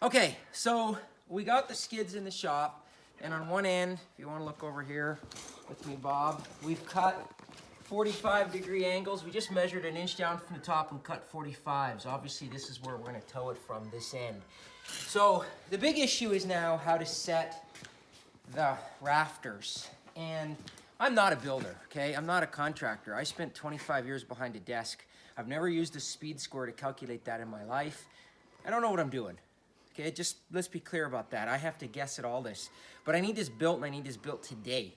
Okay, so we got the skids in the shop, and on one end, if you want to look over here with me, Bob, we've cut 45-degree angles. We just measured an inch down from the top and cut 45s. Obviously, this is where we're going to tow it from, this end. So the big issue is now how to set the rafters. And I'm not a builder, okay? I'm not a contractor. I spent 25 years behind a desk. I've never used a speed score to calculate that in my life. I don't know what I'm doing. Okay, just let's be clear about that. I have to guess at all this. But I need this built, and I need this built today.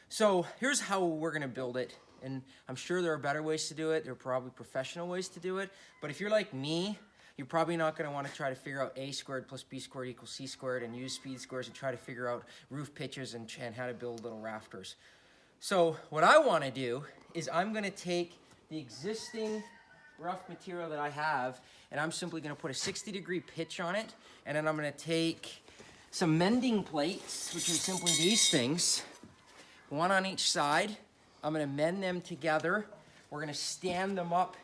So here's how we're gonna build it. And I'm sure there are better ways to do it. There are probably professional ways to do it. But if you're like me, you're probably not gonna wanna try to figure out A squared plus B squared equals C squared and use speed scores and try to figure out roof pitches and how to build little rafters. So what I wanna do is I'm gonna take the existing rough material that I have, and I'm simply gonna put a 60-degree pitch on it, and then I'm gonna take some mending plates, which are simply these things, one on each side. I'm gonna mend them together. We're gonna stand them up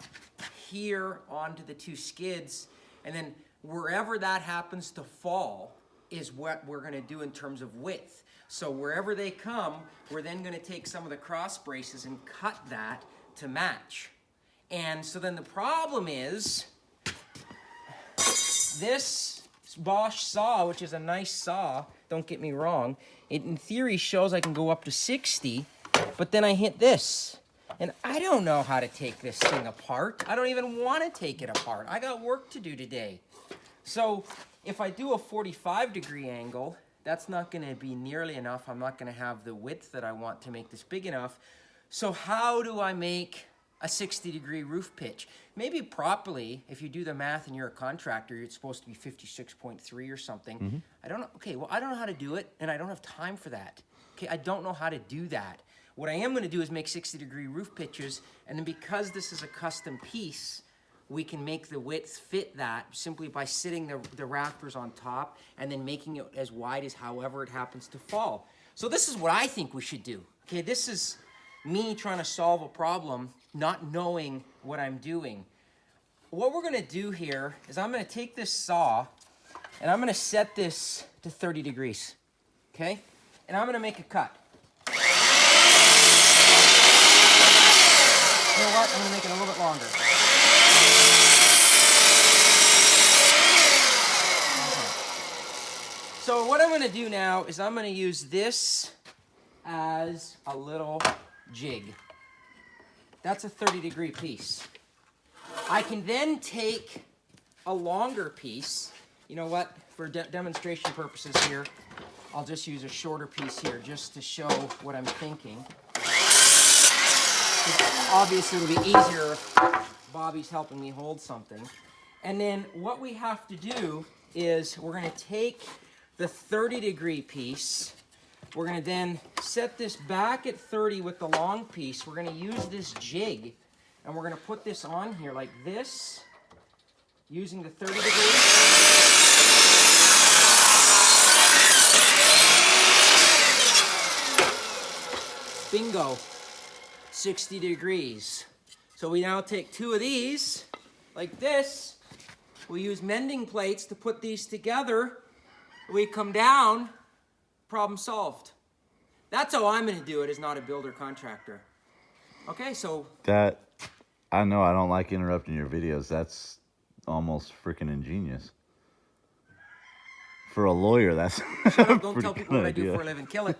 here onto the two skids, and then wherever that happens to fall is what we're gonna do in terms of width. So wherever they come, we're then gonna take some of the cross braces and cut that to match. And so then the problem is, this Bosch saw, which is a nice saw, don't get me wrong, it in theory shows I can go up to 60, but then I hit this. And I don't know how to take this thing apart. I don't even want to take it apart. I got work to do today. So if I do a 45-degree angle, that's not going to be nearly enough. I'm not going to have the width that I want to make this big enough. So how do I make a 60-degree roof pitch? Maybe properly, if you do the math and you're a contractor, it's supposed to be 56.3 or something. Mm-hmm. I don't know. Okay, well, I don't know how to do it, and I don't have time for that. Okay, I don't know how to do that. What I am going to do is make 60-degree roof pitches, and then because this is a custom piece, we can make the width fit that simply by sitting the rafters on top and then making it as wide as however it happens to fall. So this is what I think we should do. Okay, this is me trying to solve a problem, not knowing what I'm doing. What we're gonna do here is I'm gonna take this saw and I'm gonna set this to 30 degrees, okay? And I'm gonna make a cut. You know what? I'm gonna make it a little bit longer. Okay. So what I'm gonna do now is I'm gonna use this as a little jig. That's a 30-degree piece. I can then take a longer piece. You know what? For demonstration purposes here, I'll just use a shorter piece here just to show what I'm thinking. Obviously, it'll be easier if Bobby's helping me hold something. And then what we have to do is we're going to take the 30-degree piece. We're going to then set this back at 30 with the long piece. We're going to use this jig, and we're going to put this on here like this, using the 30 degrees. Bingo. 60 degrees. So we now take two of these, like this. We use mending plates to put these together. We come down, problem solved. That's how I'm going to do it as not a builder contractor. Okay, so... That, I know I don't like interrupting your videos. That's almost freaking ingenious. For a lawyer, that's Shut up, don't tell people good what I do idea. for a living. Kill it.